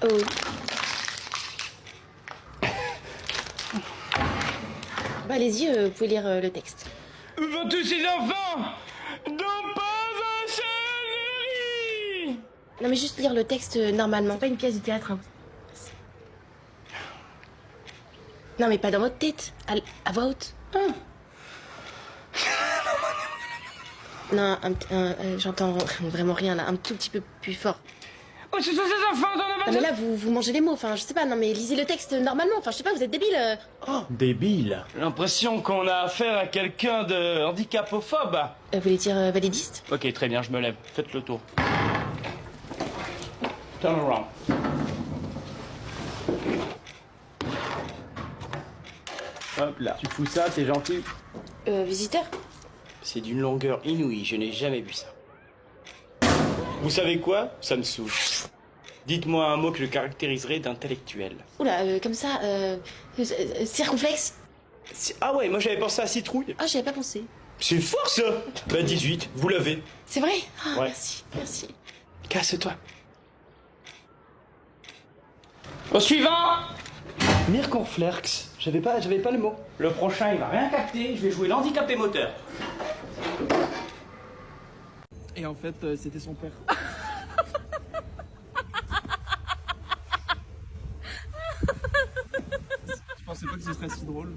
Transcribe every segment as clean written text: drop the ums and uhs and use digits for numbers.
Oh oui. Bah allez-y, vous pouvez lire le texte. Vont tous ces enfants n'ont pas un seul riz. Non mais juste lire le texte normalement, pas une pièce de théâtre. Hein. Merci. Non mais pas dans votre tête, à voix haute. Non, j'entends vraiment rien là, un tout petit peu plus fort. Oh, ce sont ces enfants dans Non mais là vous mangez les mots, enfin je sais pas, non mais lisez le texte normalement, enfin je sais pas, vous êtes débile. Oh, débile. J'ai l'impression qu'on a affaire à quelqu'un de handicapophobe. Vous voulez dire validiste? Ok, très bien, je me lève. Faites le tour. Turn around. Hop là. Tu fous ça, t'es gentil. Visiteur? C'est d'une longueur inouïe, je n'ai jamais vu ça. Vous savez quoi? Ça me saoule. Dites-moi un mot que je caractériserais d'intellectuel. Oula, comme ça, circonflexe? Ah ouais, moi j'avais pensé à citrouille. Ah, j'y avais pas pensé. C'est fort ça. Bah 18, vous l'avez. C'est vrai? Ah, Ouais. merci, merci. Casse-toi. Au suivant. Mirconflex. J'avais pas le mot. Le prochain, il va rien capter. Je vais jouer l'handicapé moteur. Et en fait, c'était son père. Je pensais pas que ce serait si drôle.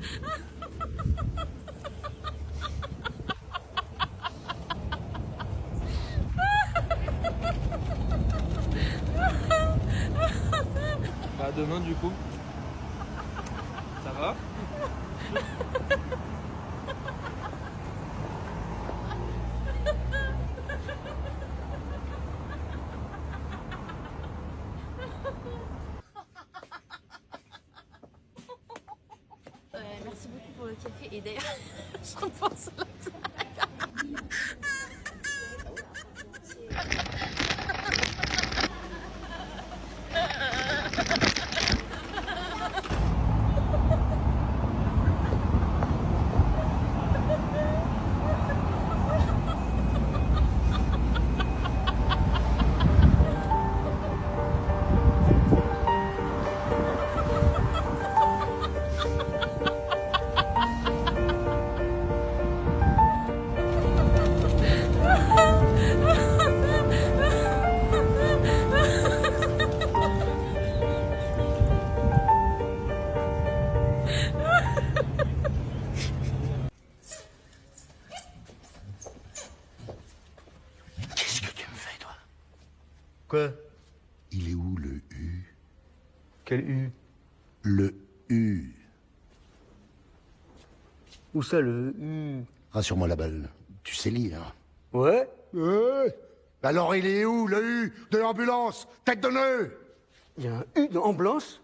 Bah, à demain du coup. Ça va? Merci beaucoup pour le café et d'ailleurs, je repense à la Qu'est-ce que tu me fais, toi? Quoi? Il est où le U? Quel U? Le U. Où ça, le U? Rassure-moi la balle. Tu sais lire. Ouais? Alors il est où le U de l'ambulance? Tête de nœud! Il y a un U dans ambulance?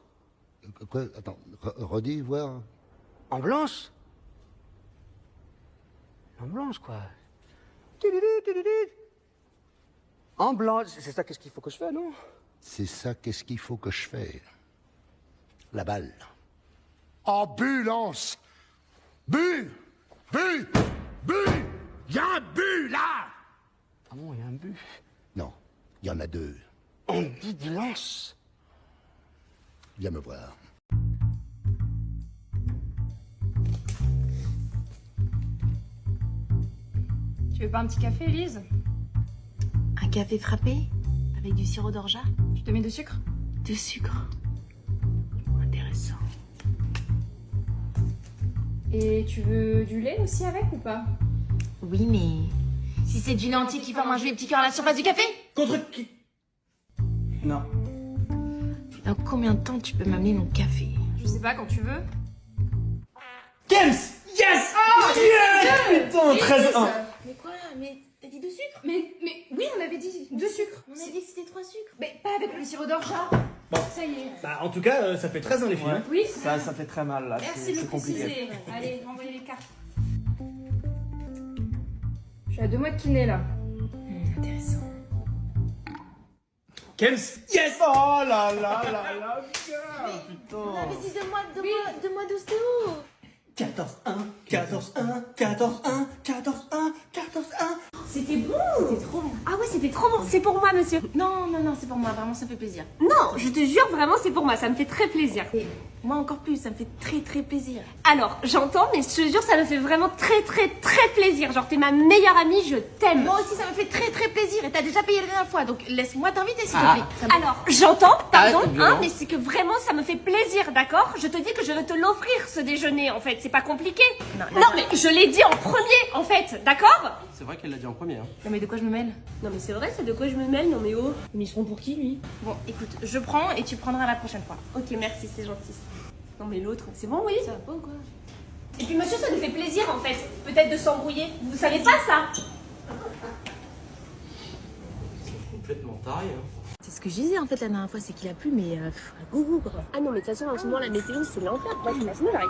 Quoi? Attends, redis, voir. Ambulance? Ambulance, quoi. Ambulance, c'est ça, qu'est-ce qu'il faut que je fasse, non? C'est ça, qu'est-ce qu'il faut que je fasse? La balle. Ambulance! Bu! Bu! Bu! Y a un but, là! Ah bon, il y a un but. Non, il y en a deux. Ambulance? Viens me voir. Tu veux pas un petit café, Elise? Un café frappé avec du sirop d'orgeat? Je te mets de sucre? De sucre. Intéressant. Et tu veux du lait aussi avec ou pas? Oui, mais si c'est du lait entier qui forme un joli petit cœur à la surface du café? Contre qui? Non. Dans combien de temps tu peux m'amener mon café? Je sais pas, quand tu veux. Kems! Yes! Yes! Putain, 13-1. Mais quoi? Mais t'as dit de sucre? Mais oui, on avait dit de sucre. On a dit que c'était 3 sucres. Mais pas avec le sirop d'orgeat. Bon. Ça y est. Bah, en tout cas, ça fait 13-1 les filles. hein. Oui. Ça fait très mal, là. Merci de C'est le compliqué. préciser. Allez, envoyez les cartes. Je suis à 2 mois de kiné, là. Intéressant. Kems? Yes! Oh là là là là, putain! On avait dit 2 mois d'ostéo. 14-1. 14-1, 14-1, 14-1, 14-1. C'était bon. C'était trop bon. Ah ouais, c'était trop bon. C'est pour moi, monsieur. Non, non, non, c'est pour moi. Vraiment, ça fait plaisir. Non, je te jure, vraiment, c'est pour moi. Ça me fait très plaisir. Et moi encore plus, ça me fait très très plaisir. Alors, j'entends, mais je te jure, ça me fait vraiment très très très plaisir. Genre, t'es ma meilleure amie, je t'aime. Moi aussi, ça me fait très très plaisir. Et t'as déjà payé la dernière fois, donc laisse-moi t'inviter s'il te plaît. Ça me- Alors, j'entends, pardon, Arrête, violent. mais c'est que vraiment, ça me fait plaisir, d'accord? Je te dis que je vais te l'offrir, ce déjeuner, en fait. C'est pas compliqué. Non, mais je l'ai dit en premier, en fait, d'accord? C'est vrai qu'elle l'a dit en premier. Hein. Non mais de quoi je me mêle? Non, mais c'est vrai, c'est de quoi je me mêle, non, mais oh. Mais ils seront pour qui lui? Bon, écoute, je prends et tu prendras la prochaine fois. Ok, merci, c'est gentil. Non, mais l'autre, c'est bon, oui? Ça va pas ou quoi? Et puis, monsieur, ça nous fait plaisir, en fait. Peut-être de s'embrouiller. Vous savez pas ça? Complètement taré. Hein. C'est ce que je disais en fait la dernière fois, c'est qu'il a plu, mais à goût quoi. Ah non, mais de toute façon, en ce moment, la météo, c'est l'enfer. Moi, laisse-moi j'arrive.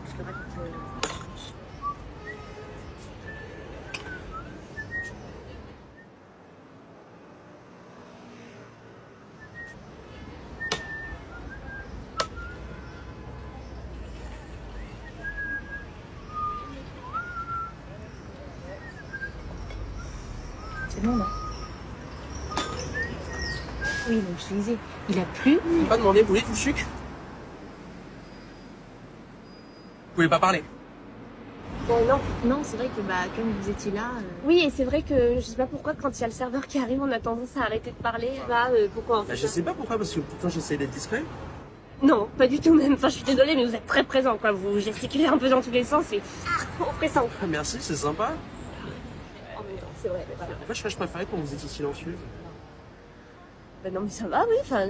Je te raconte. C'est bon là. Oui, donc je te disais, il a plu. Vous pouvez pas demander, vous voulez du sucre? Vous pouvez pas parler. Non. Non, c'est vrai que bah comme vous étiez là. Oui, et c'est vrai que je sais pas pourquoi, quand il y a le serveur qui arrive, on a tendance à arrêter de parler. Bah, pourquoi en fait? Bah, je sais pas pourquoi, parce que pourtant j'essaie d'être discret. Non, pas du tout même. Enfin, je suis désolée, mais vous êtes très présent, quoi. Vous gesticulez un peu dans tous les sens, c'est oppressant. Ah, merci, c'est sympa. Oh, mais non, c'est vrai. Mais voilà. En fait, je préférais quand vous étiez silencieuse. Bah non, mais ça va, oui, enfin...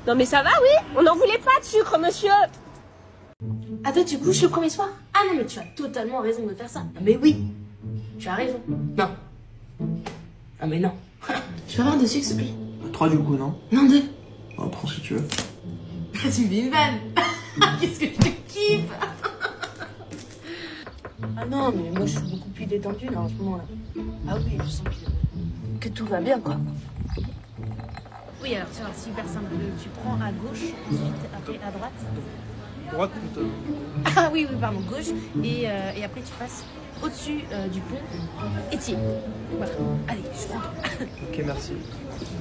Non, mais ça va, oui. On n'en voulait pas de sucre, monsieur. Ah toi tu couches le premier soir? Ah non mais tu as totalement raison de faire ça. Ah, mais oui, tu as raison. Non. Ah mais non. Je peux avoir de sucre s'il te plaît? 3 du coup, non? Non, 2. Oh, prends si tu veux. Tu me fais une vanne. Qu'est-ce que je te kiffe. Ah non mais moi je suis beaucoup plus détendue là en ce moment là. Ah oui, je sens que tout va bien quoi. Oui alors tiens, c'est hyper simple. Tu prends à gauche, ensuite après à droite. Droite plutôt. Ah oui, oui, pardon, gauche. Et après, tu passes au-dessus du pont et tiens. Voilà. Allez, je prends. Ok, merci.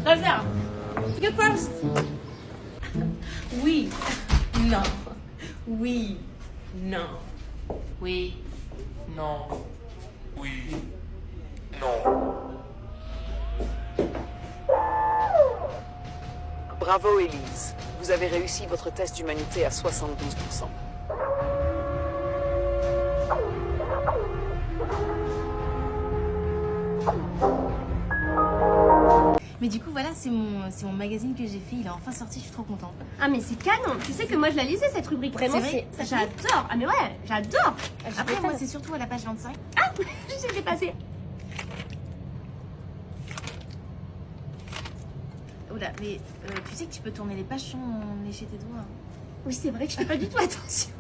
Va le faire. You first. Oui. Non. Oui. Non. Oui. Non. Oui. Non. Bravo Élise, vous avez réussi votre test d'humanité à 72%. Mais du coup, voilà, c'est mon magazine que j'ai fait. Il est enfin sorti, je suis trop contente. Ah, mais c'est canon. Tu sais que moi, je la lisais, cette rubrique. Vraiment, C'est vrai, c'est... ça te J'adore. Ah, mais ouais, j'adore. Après, moi, c'est surtout à la page 25. Ah, je sais, j'ai passé. Oula, mais tu sais que tu peux tourner les pages sans lécher tes doigts. Oui, c'est vrai que je fais pas du tout attention.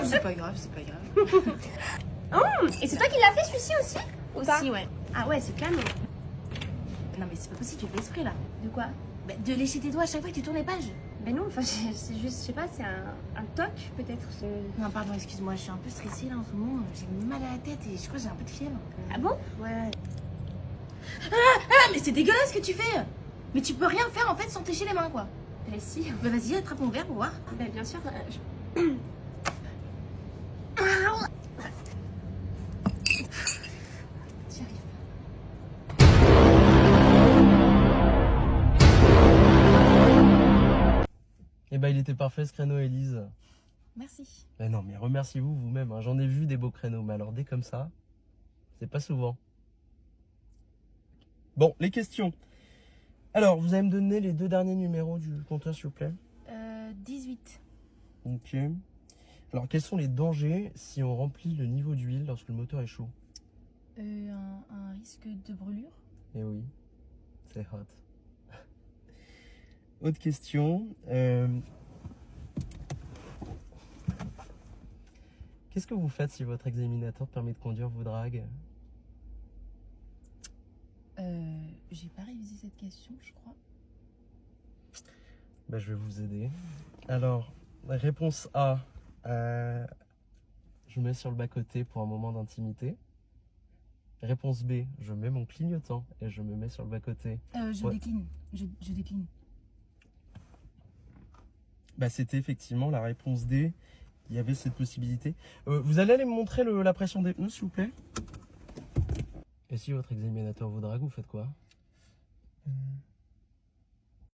C'est pas grave, c'est pas grave. Et c'est toi qui l'as fait, celui-ci aussi? Ou pas? Aussi, ouais. Ah ouais, c'est canon. Non, mais c'est pas possible, tu fais exprès là. De quoi? Bah, de lécher tes doigts à chaque fois que tu tournes les pages. Ben non, enfin, c'est juste, je sais pas, c'est un toc, peut-être. Non, pardon, excuse-moi, je suis un peu stressée là en ce moment. J'ai mal à la tête et je crois que j'ai un peu de fièvre. Ah bon? Ouais. Ah, mais c'est dégueulasse ce que tu fais. Mais tu peux rien faire en fait sans t'écher les mains quoi. Ben si. Bah vas-y, attrape mon verre pour voir. Ben bien sûr. J'y arrive. Eh ben, il était parfait ce créneau, Élise. Merci. Ben non, mais remerciez-vous vous-même. Hein. J'en ai vu des beaux créneaux, mais alors dès comme ça, c'est pas souvent. Bon, les questions. Alors, vous allez me donner les 2 derniers numéros du compteur, s'il vous plaît. 18. Ok. Alors, quels sont les dangers si on remplit le niveau d'huile lorsque le moteur est chaud? Un risque de brûlure. Eh oui, c'est hot. Autre question. Qu'est-ce que vous faites si votre examinateur permet de conduire vos dragues? J'ai pas révisé cette question, je crois. Bah, je vais vous aider. Alors, Réponse A. Je mets sur le bas-côté pour un moment d'intimité. Réponse B. Je mets mon clignotant et je me mets sur le bas-côté. Je décline. Je décline. Bah, c'était effectivement la réponse D. Il y avait cette possibilité. Vous allez aller me montrer la pression des pneus, s'il vous plaît? Et si votre examinateur vous drague, vous faites quoi?